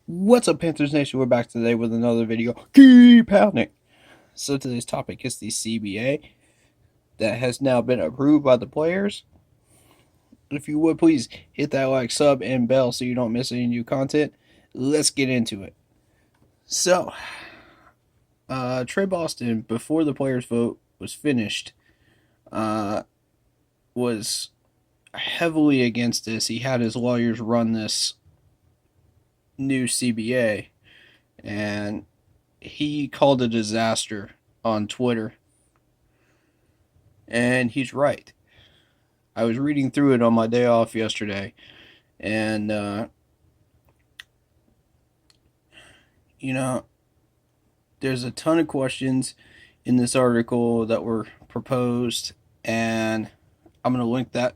What's up, Panthers Nation? We're back today with another video. Keep pounding. So today's topic is the CBA that has now been approved by the players. If you would please hit that like, sub, and bell so you don't miss any new content. Let's get into it. So, Trey Boston, before the players' vote was finished, was heavily against this. He had his lawyers run this new CBA, and he called it a disaster on Twitter. And he's right. I was reading through it on my day off yesterday, and you know, there's a ton of questions in this article that were proposed, and I'm going to link that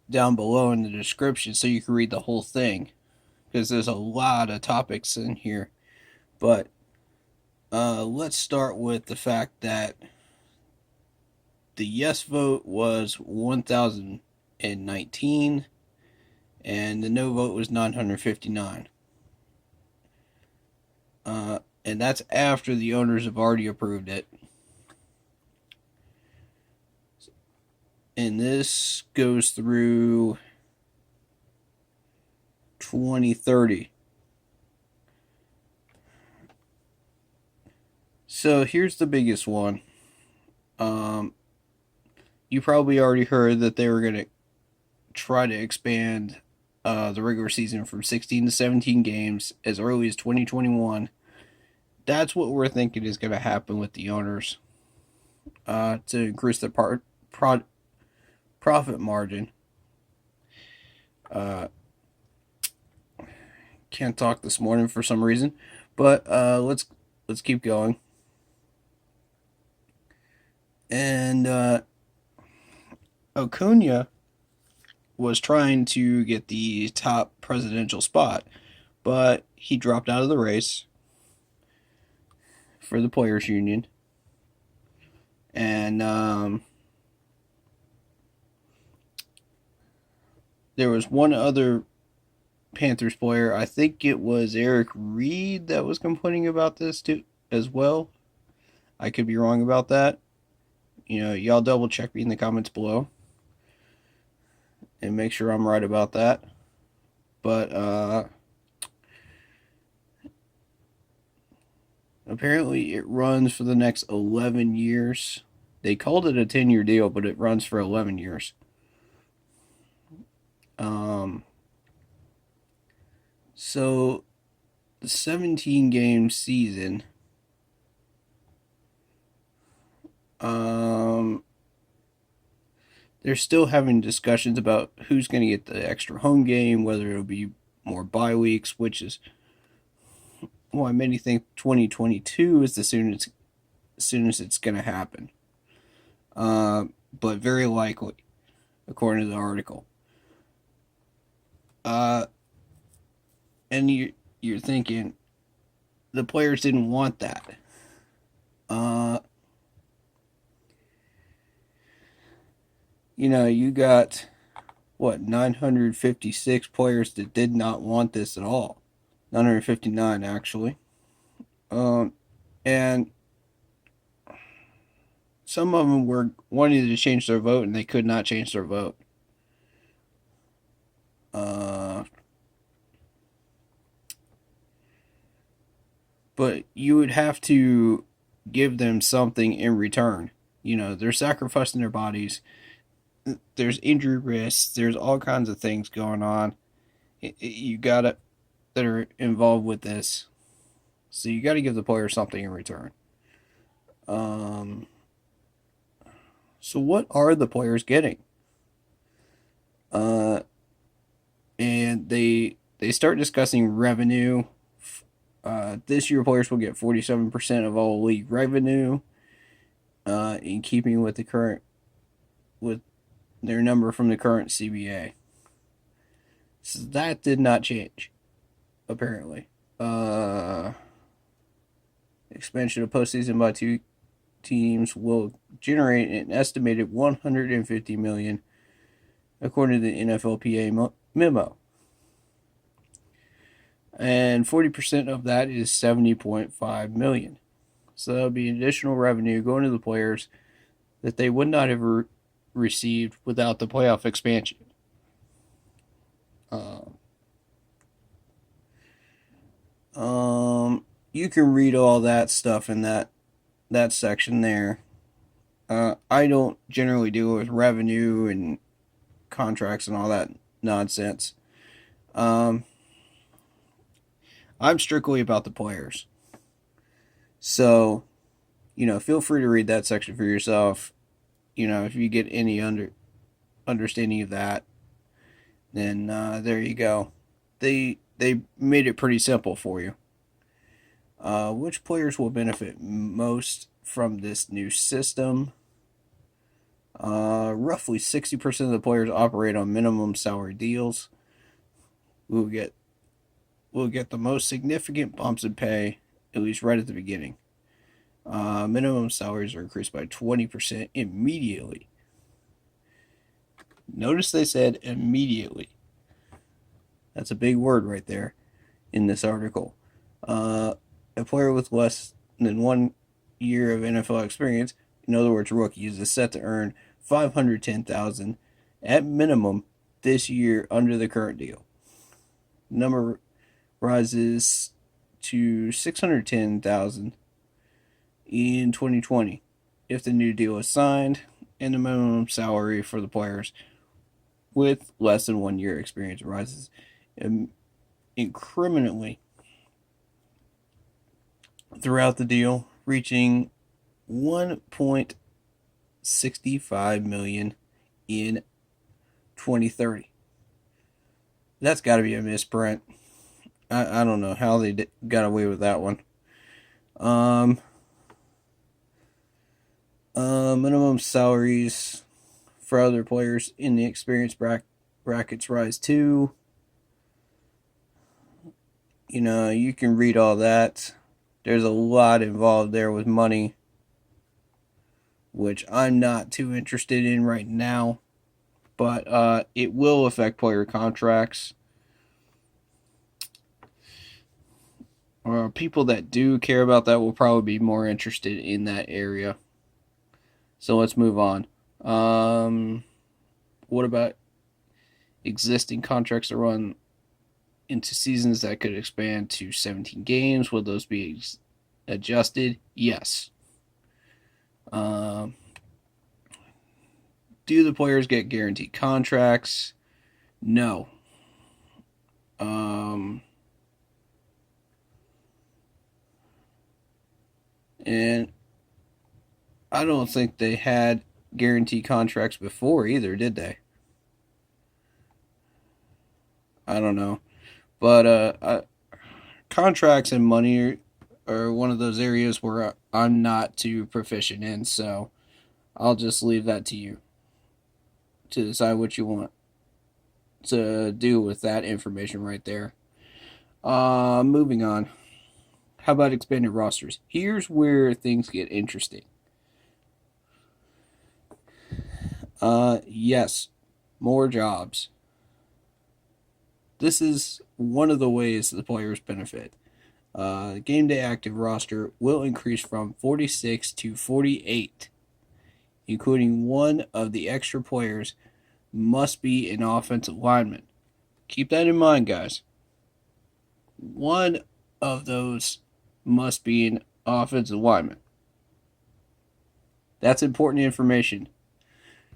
down below in the description so you can read the whole thing, because there's a lot of topics in here. But let's start with the fact that the yes vote was 1,019 and the no vote was 959. And that's after the owners have already approved it. And this goes through 2030. So here's the biggest one. You probably already heard that they were going to try to expand the regular season from 16 to 17 games as early as 2021. That's what we're thinking is going to happen with the owners to increase their profit margin. Can't talk this morning for some reason, but let's keep going. And Acuna was trying to get the top presidential spot, but he dropped out of the race for the players union. And there was one other Panthers player, I think it was Eric Reed, that was complaining about this too as well. I could be wrong about that. Y'all double check me in the comments below and make sure I'm right about that. But apparently it runs for the next 11 years. They called it a 10-year deal, but it runs for 11 years. So the 17-game season, they're still having discussions about who's going to get the extra home game, whether it'll be more bye weeks, which is why many think 2022 is the soonest it's going to happen. But very likely, according to the article. And you're thinking the players didn't want that. You got 956 players that did not want this at all. 959 actually. And some of them were wanting to change their vote, and they could not change their vote. But you would have to give them something in return. They're sacrificing their bodies. There's injury risks. There's all kinds of things going on. You gotta that are involved with this. So you got to give the player something in return. So what are the players getting? And they start discussing revenue. This year, players will get 47% of all league revenue, in keeping with with their number from the current CBA. So that did not change, apparently. Expansion of postseason by 2 teams will generate an estimated $150 million, according to the NFLPA memo. and 40% of that is 70.5 million. So that'll be additional revenue going to the players that they would not have received without the playoff expansion. You can read all that stuff in that section there. I don't generally deal with revenue and contracts and all that nonsense. Um, I'm strictly about the players. So, feel free to read that section for yourself. If you get any understanding of that, then there you go. They made it pretty simple for you. Which players will benefit most from this new system? Roughly 60% of the players operate on minimum salary deals. We'll get the most significant bumps in pay, at least right at the beginning. Minimum salaries are increased by 20% immediately. Notice they said immediately. That's a big word right there in this article. A player with less than 1 year of NFL experience, in other words, rookies, is set to earn $510,000 at minimum this year under the current deal. The number rises to $610,000 in 2020 if the new deal is signed, and the minimum salary for the players with less than 1 year experience rises incrementally throughout the deal, reaching 1.65 million in 2030. That's got to be a misprint. I don't know how they got away with that one. Minimum salaries for other players in the experience brackets rise too. You can read all that. There's a lot involved there with money, which I'm not too interested in right now, but it will affect player contracts. People that do care about that will probably be more interested in that area. So let's move on. What about existing contracts that run into seasons that could expand to 17 games? Will those be adjusted? Yes. Do the players get guaranteed contracts? No. And I don't think they had guaranteed contracts before either, did they? I don't know. But contracts and money are one of those areas where I'm not too proficient in, so I'll just leave that to you to decide what you want to do with that information right there. Moving on. How about expanded rosters? Here's where things get interesting. Yes, more jobs. This is one of the ways the players benefit. The game day active roster will increase from 46 to 48, including one of the extra players must be an offensive lineman. Keep that in mind, guys. One of those must be an offensive lineman. That's important information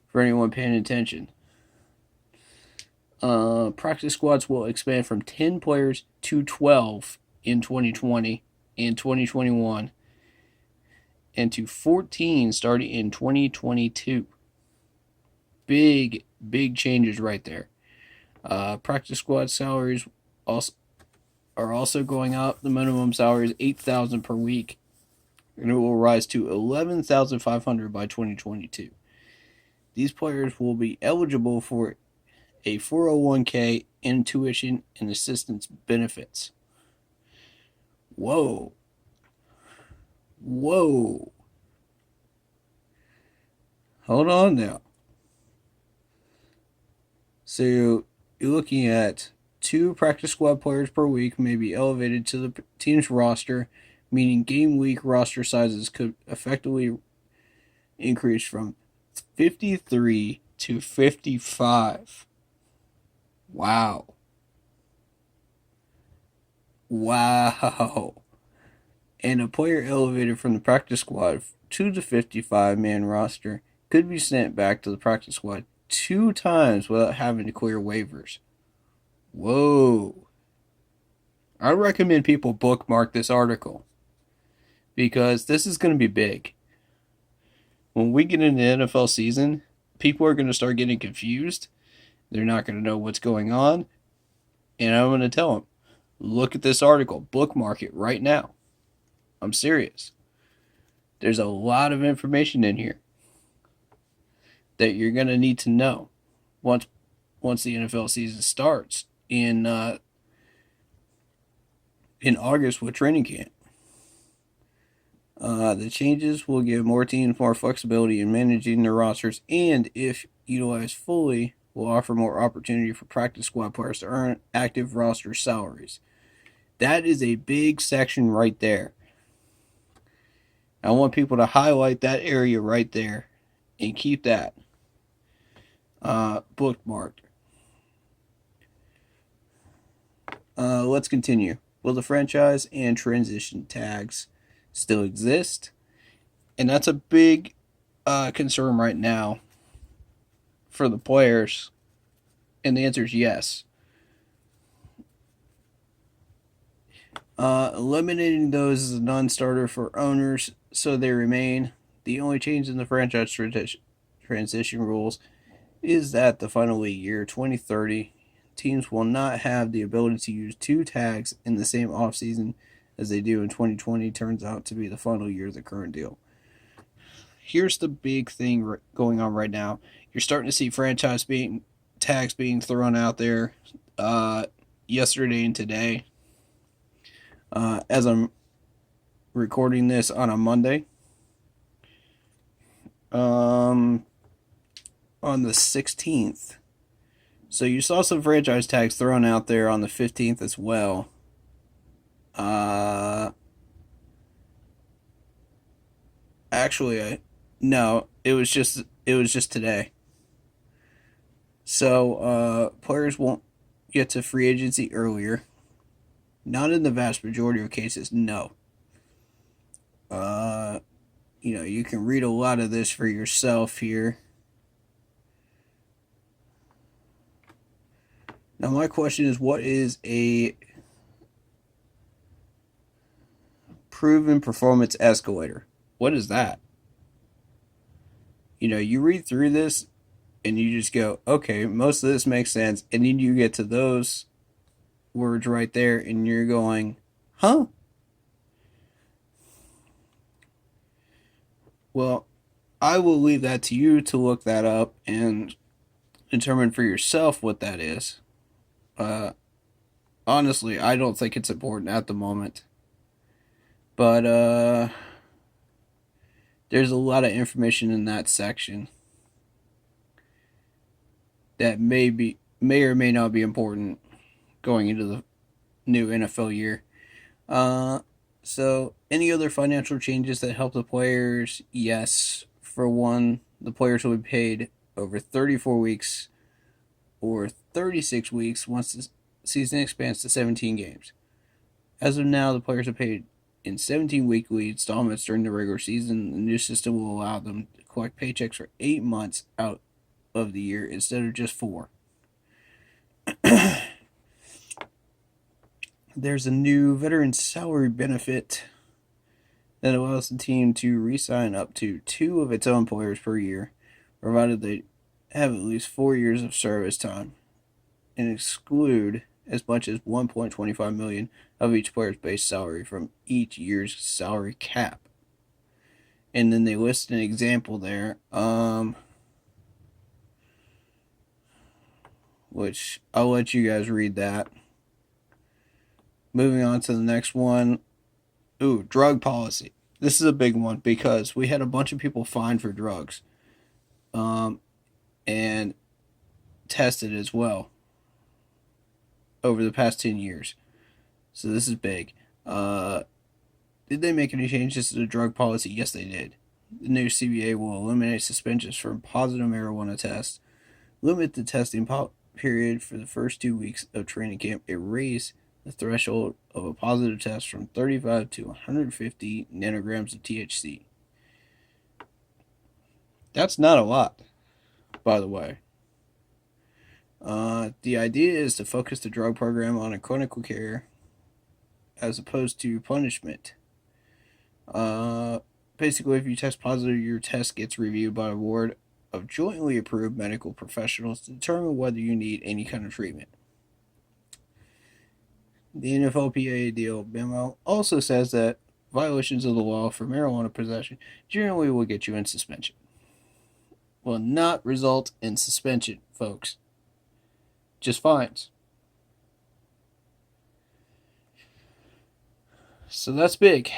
for anyone paying attention. Practice squads will expand from 10 players to 12 in 2020 and 2021, and to 14 starting in 2022. Big changes right there. Practice squad salaries are also going up. The minimum salary is $8,000 per week, and it will rise to $11,500 by 2022. These players will be eligible for a 401k and tuition and assistance benefits. Whoa. Hold on now. So you're looking at 2 practice squad players per week may be elevated to the team's roster, meaning game week roster sizes could effectively increase from 53 to 55. Wow. Wow. And a player elevated from the practice squad to the 55-man roster could be sent back to the practice squad 2 times without having to clear waivers. Whoa. I recommend people bookmark this article because this is going to be big. When we get into the NFL season, people are going to start getting confused. They're not going to know what's going on. And I'm going to tell them, look at this article, bookmark it right now. I'm serious. There's a lot of information in here that you're going to need to know once the NFL season starts in August with training camp. The changes will give more teams more flexibility in managing their rosters, and if utilized fully, will offer more opportunity for practice squad players to earn active roster salaries. That is a big section right there. I want people to highlight that area right there and keep that bookmarked. Let's continue. Will the franchise and transition tags still exist? And that's a big concern right now for the players. And the answer is yes. Eliminating those as a non-starter for owners so they remain. The only change in the franchise transition rules is that the final league year 2030 teams will not have the ability to use 2 tags in the same offseason as they do in 2020 turns out to be the final year of the current deal. Here's the big thing going on right now. You're starting to see franchise tags being thrown out there yesterday and today. As I'm recording this on a Monday. On the 16th. So you saw some franchise tags thrown out there on the 15th as well. Actually, no, it was just today. So players won't get to free agency earlier. Not in the vast majority of cases, no. You can read a lot of this for yourself here. Now, my question is, what is a proven performance escalator? What is that? You read through this and you just go, okay, most of this makes sense. And then you get to those words right there and you're going, huh? Well, I will leave that to you to look that up and determine for yourself what that is. Honestly, I don't think it's important at the moment. But there's a lot of information in that section that may or may not be important going into the new NFL year. So, any other financial changes that help the players? Yes. For one, the players will be paid over 34 weeks or 36 weeks once the season expands to 17 games. As of now, the players are paid in 17 weekly installments during the regular season. The new system will allow them to collect paychecks for 8 months out of the year instead of just 4. There's a new veteran salary benefit that allows the team to re-sign up to 2 of its own players per year, provided they have at least 4 years of service time, and exclude as much as $1.25 million of each player's base salary from each year's salary cap. And then they list an example there, which I'll let you guys read that. Moving on to the next one. Ooh, drug policy. This is a big one because we had a bunch of people fined for drugs, and tested as well. over the past 10 years. So this is big. Did they make any changes to the drug policy? Yes, they did. The new CBA will eliminate suspensions from positive marijuana tests, limit the testing period for the first 2 weeks of training camp, and raise the threshold of a positive test from 35 to 150 nanograms of THC. That's not a lot, by the way. The idea is to focus the drug program on a clinical care as opposed to punishment. Uh, Basically, if you test positive, your test gets reviewed by a board of jointly approved medical professionals to determine whether you need any kind of treatment. The NFLPA deal memo also says that violations of the law for marijuana possession generally will get you in suspension. Will not result in suspension, folks. Just fines. So that's big.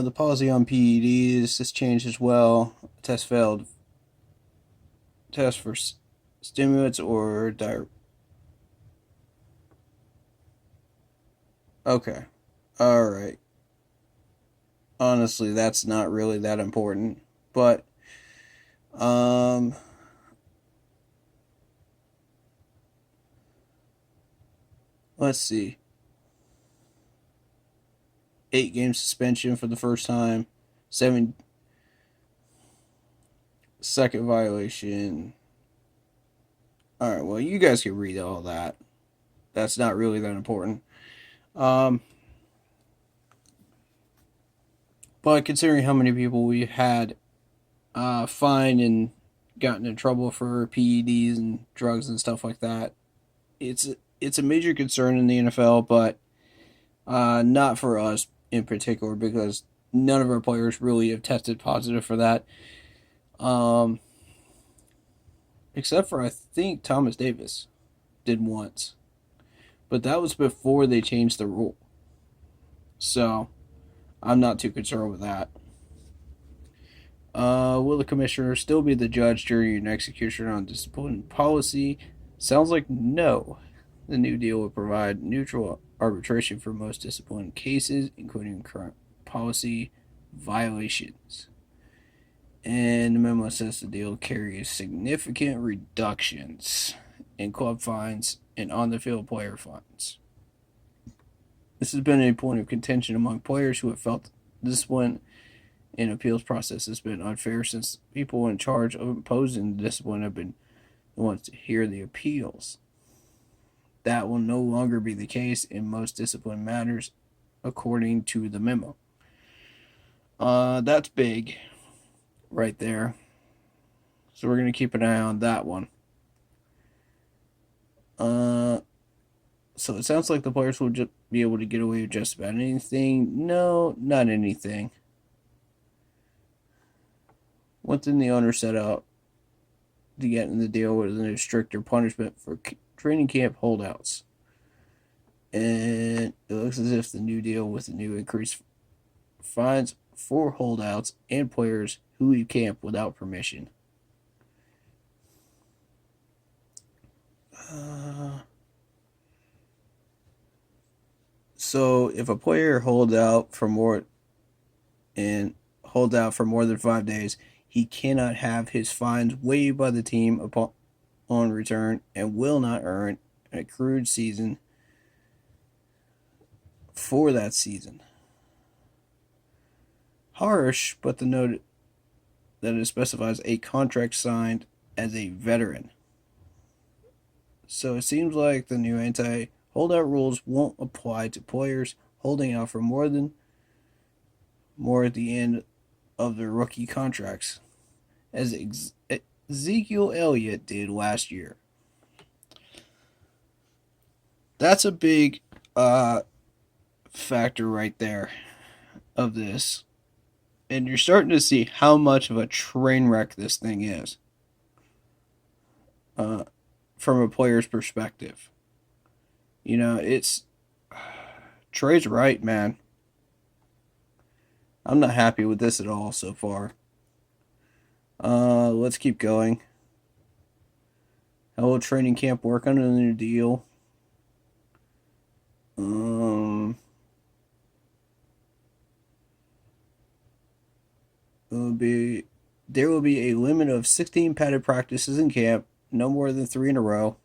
The policy on PEDs has changed as well. Test failed. Test for stimulants or Okay. All right. Honestly, that's not really that important. But um let's see. 8 game suspension for the first time. 7 second violation. All right, well, you guys can read all that. That's not really that important. Um but considering how many people we had fined and gotten in trouble for PEDs and drugs and stuff like that, it's it's a major concern in the NFL, but not for us in particular because none of our players really have tested positive for that, um, except for I think Thomas Davis did once, but that was before they changed the rule. So I'm not too concerned with that. Will the commissioner still be the judge, jury, and executioner on discipline policy? Sounds like no. The new deal will provide neutral arbitration for most discipline cases, including current policy violations. And the memo says the deal carries significant reductions in club fines and on the field player fines. This has been a point of contention among players who have felt discipline and appeals process has been unfair since people in charge of imposing the discipline have been the ones to hear the appeals. That will no longer be the case in most discipline matters, according to the memo. That's big, right there. So we're gonna keep an eye on that one. Uh, so it sounds like the players will just be able to get away with just about anything. No, not anything. One thing the owner set out to get in the deal was a stricter punishment for training camp holdouts. And it looks as if the new deal with the new increased fines for holdouts and players who leave camp without permission. So if a player holds out for more than 5 days, he cannot have his fines waived by the team upon on return and will not earn an accrued season for that season. Harsh, but the note that it specifies a contract signed as a veteran. So it seems like the new anti holdout rules won't apply to players holding out for more at the end of their rookie contracts, as Ezekiel Elliott did last year. That's a big factor right there of this. And you're starting to see how much of a train wreck this thing is uh, from a player's perspective. You know, it's Trey's right, man. I'm not happy with this at all so far. Let's keep going. How will training camp work under the new deal? Um, there will be a limit of 16 padded practices in camp, no more than 3 in a row.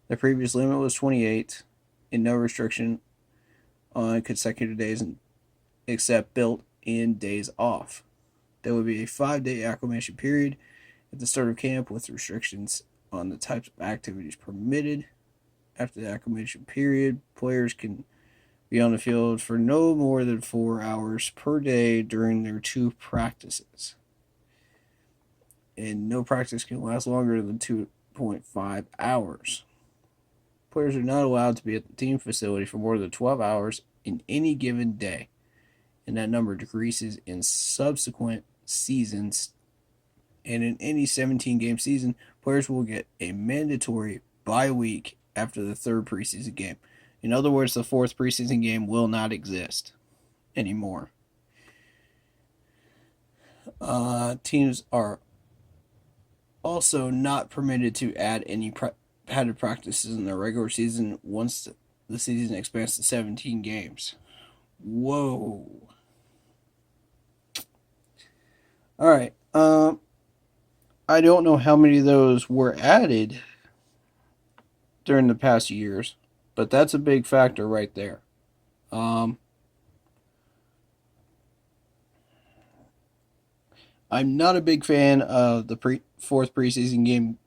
The previous limit was 28, and no restriction on consecutive days except built-in days off. There will be a 5-day acclimation period at the start of camp with restrictions on the types of activities permitted. After the acclimation period, players can be on the field for no more than 4 hours per day during their 2 practices. And no practice can last longer than 2.5 hours. Players are not allowed to be at the team facility for more than 12 hours in any given day, and that number decreases in subsequent seasons. And in any 17-game season, players will get a mandatory bye week after the 3rd preseason game. In other words, the 4th preseason game will not exist anymore. Teams are also not permitted to add any padded practices in their regular season once the season expands to 17 games. Whoa. All right. I don't know how many of those were added during the past years, but that's a big factor right there. I'm not a big fan of the 4th preseason game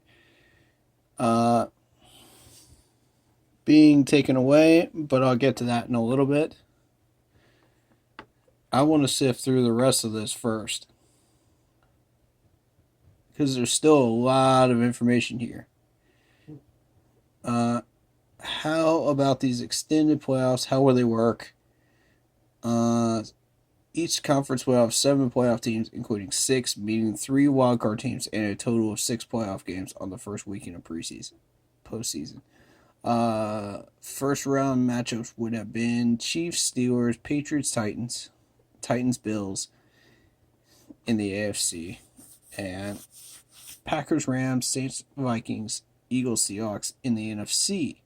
being taken away, but I'll get to that in a little bit. I want to sift through the rest of this first, because there's still a lot of information here. How about these extended playoffs? How will they work? Each conference will have 7 playoff teams, including 6, meaning 3 wildcard teams, and a total of 6 playoff games on the first weekend of postseason. First round matchups would have been Chiefs, Steelers, Patriots, Titans, Bills in the AFC, and Packers, Rams, Saints, Vikings, Eagles, Seahawks in the NFC.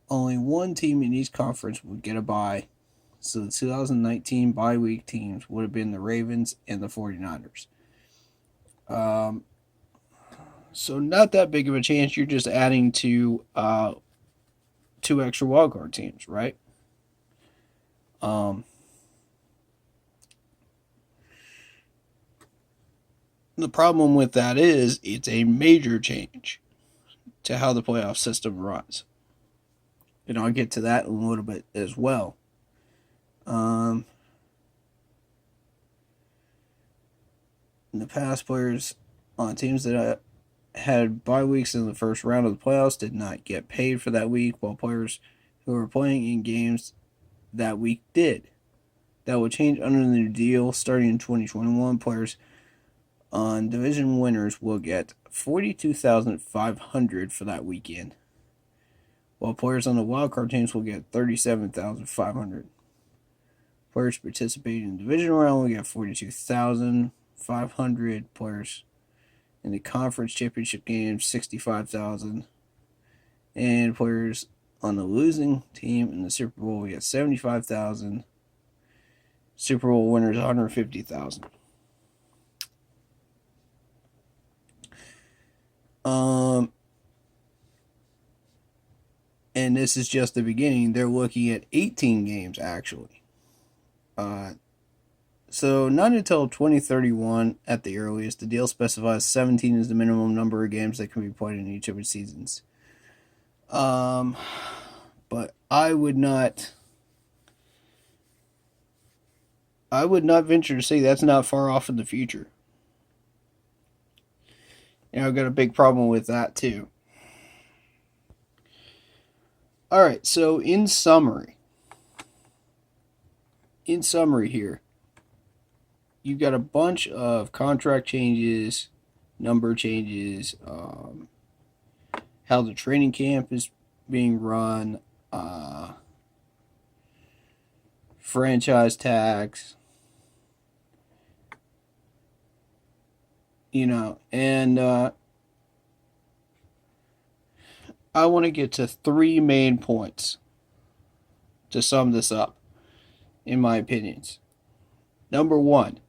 Only one team in each conference would get a bye, so the 2019 bye week teams would have been the Ravens and the 49ers. So not that big of a chance. You're just adding to 2 extra wildcard teams, right? The problem with that is it's a major change to how the playoff system runs. And I'll get to that in a little bit as well. In the past, players on teams that had bye weeks in the first round of the playoffs did not get paid for that week, while players who were playing in games that week did. That will change under the new deal. Starting in 2021, players on division winners will get $42,500 for that weekend, while players on the wildcard teams will get $37,500. Players participating in the division round will get $42,500. Players in the conference championship games, $65,000, and players on the losing team in the Super Bowl will get $75,000. Super Bowl winners $150,000. And this is just the beginning. They're looking at 18 games actually. So not until 2031 at the earliest. The deal specifies 17 is the minimum number of games that can be played in each of its seasons. But I would not venture to say that's not far off in the future. I've got a big problem with that too. All right, so in summary here, you've got a bunch of contract changes, number changes, how the training camp is being run, franchise tags, and I want to get to three main points to sum this up, in my opinions. Number one,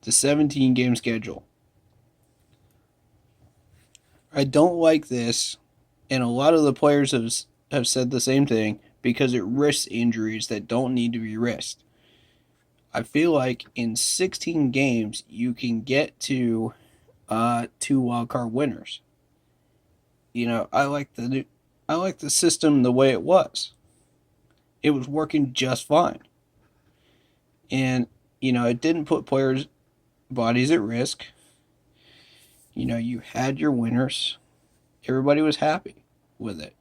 the 17 game schedule. I don't like this, and a lot of the players have said the same thing because it risks injuries that don't need to be risked. I feel like in 16 games you can get to two wildcard winners. I like the system the way it was. It was working just fine, and it didn't put players' bodies at risk. You had your winners. Everybody was happy with it,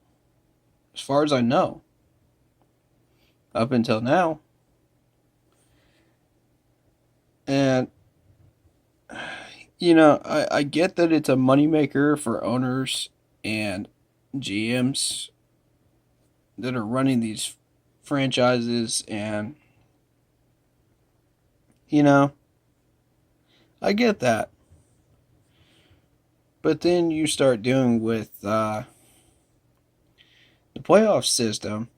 as far as I know, up until now. And I get that it's a moneymaker for owners and GMs that are running these franchises, and I get that. But then you start dealing with the playoff system.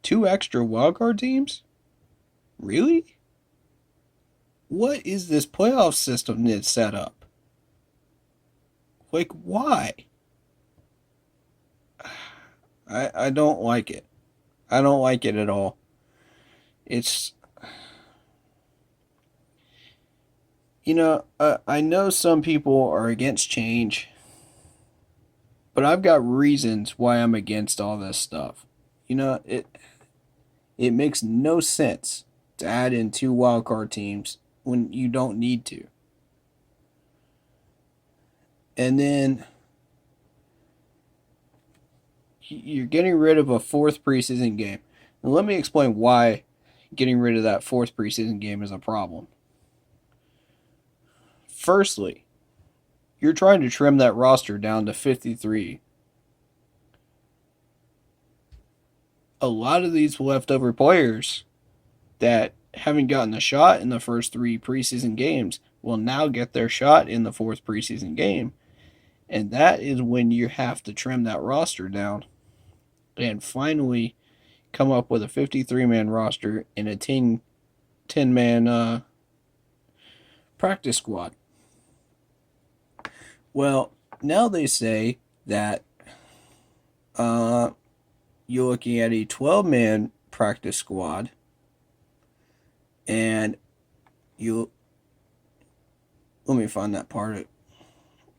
Two extra wildcard teams? Really? What is this playoff system that's set up? Like, why? I don't like it. I don't like it at all. It's, I know some people are against change, but I've got reasons why I'm against all this stuff. It makes no sense to add in two wildcard teams when you don't need to. And then you're getting rid of a fourth preseason game. Now let me explain why getting rid of that fourth preseason game is a problem. Firstly, you're trying to trim that roster down to 53. A lot of these leftover players that haven't gotten a shot in the first three preseason games will now get their shot in the fourth preseason game. And that is when you have to trim that roster down and finally come up with a 53-man roster and a 10-man practice squad. Well, now they say that you're looking at a 12-man practice squad, and let me find that part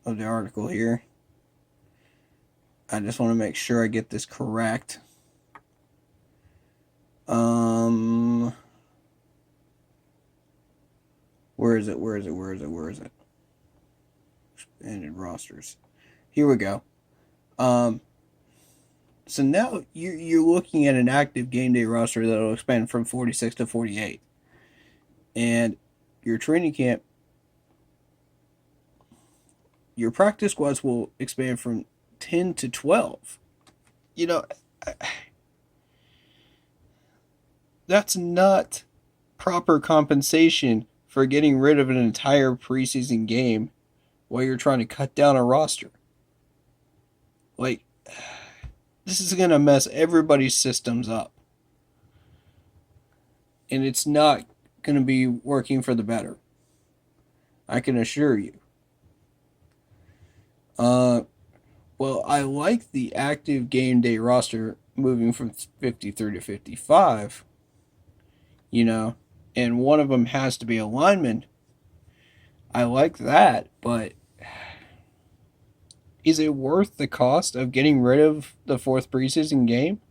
of the article here. I just want to make sure I get this correct. Where is it? Expanded rosters. Here we go. So now you're looking at an active game day roster that will expand from 46 to 48. And your training camp, your practice squads will expand from 10 to 12. That's not proper compensation for getting rid of an entire preseason game while you're trying to cut down a roster. Like, this is going to mess everybody's systems up. And it's not going to be working for the better. I can assure you. Well, I like the active game day roster moving from 53 to 55, and one of them has to be a lineman. I like that, but is it worth the cost of getting rid of the fourth preseason game?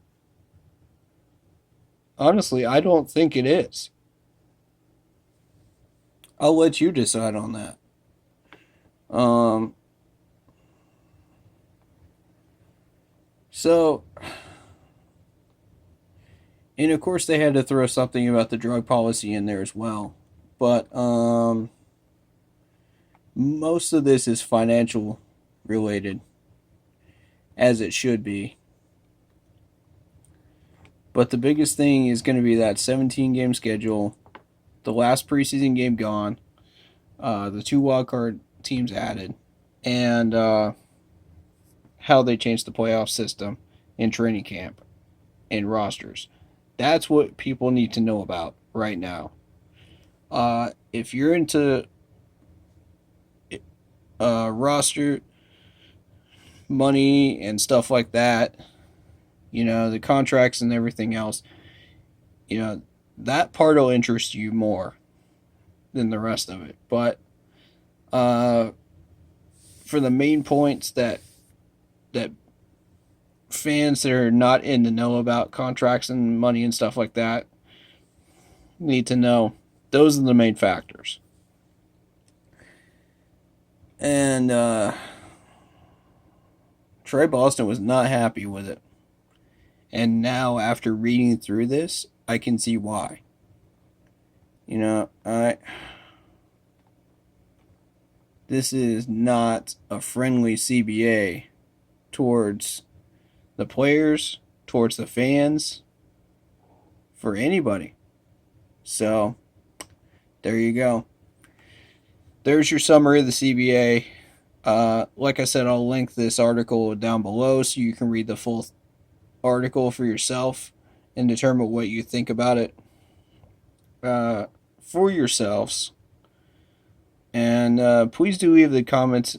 Honestly, I don't think it is. I'll let you decide on that. So, and of course they had to throw something about the drug policy in there as well. But most of this is financial related, as it should be. But the biggest thing is going to be that 17 game schedule, the last preseason game gone. the two wildcard teams added, and how they changed the playoff system in training camp and rosters. That's what people need to know about right now. If you're into roster money and stuff like that, the contracts and everything else, that part will interest you more than the rest of it. But uh, for the main points that fans that are not in the know about contracts and money and stuff like that need to know, those are the main factors. And Trey Boston was not happy with it. And now, after reading through this, I can see why. I this is not a friendly CBA towards the players, towards the fans, for anybody. So, there you go. There's your summary of the CBA. Like I said, I'll link this article down below so you can read the full article for yourself and determine what you think about it for yourselves. And please do leave the comments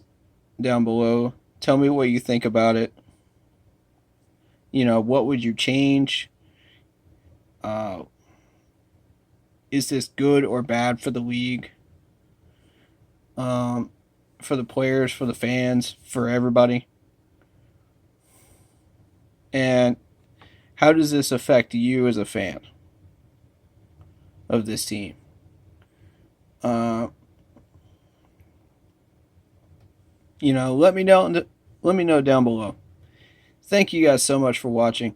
down below. Tell me what you think about it. What would you change? Uh, is this good or bad for the league? For the players, for the fans, for everybody? And how does this affect you as a fan of this team? Uh, let me know. Let me know down below. Thank you guys so much for watching.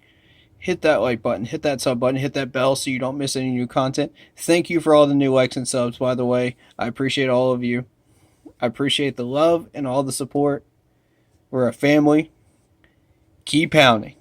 Hit that like button, hit that sub button, hit that bell so you don't miss any new content. Thank you for all the new likes and subs, by the way. I appreciate all of you. I appreciate the love and all the support. We're a family. Keep pounding.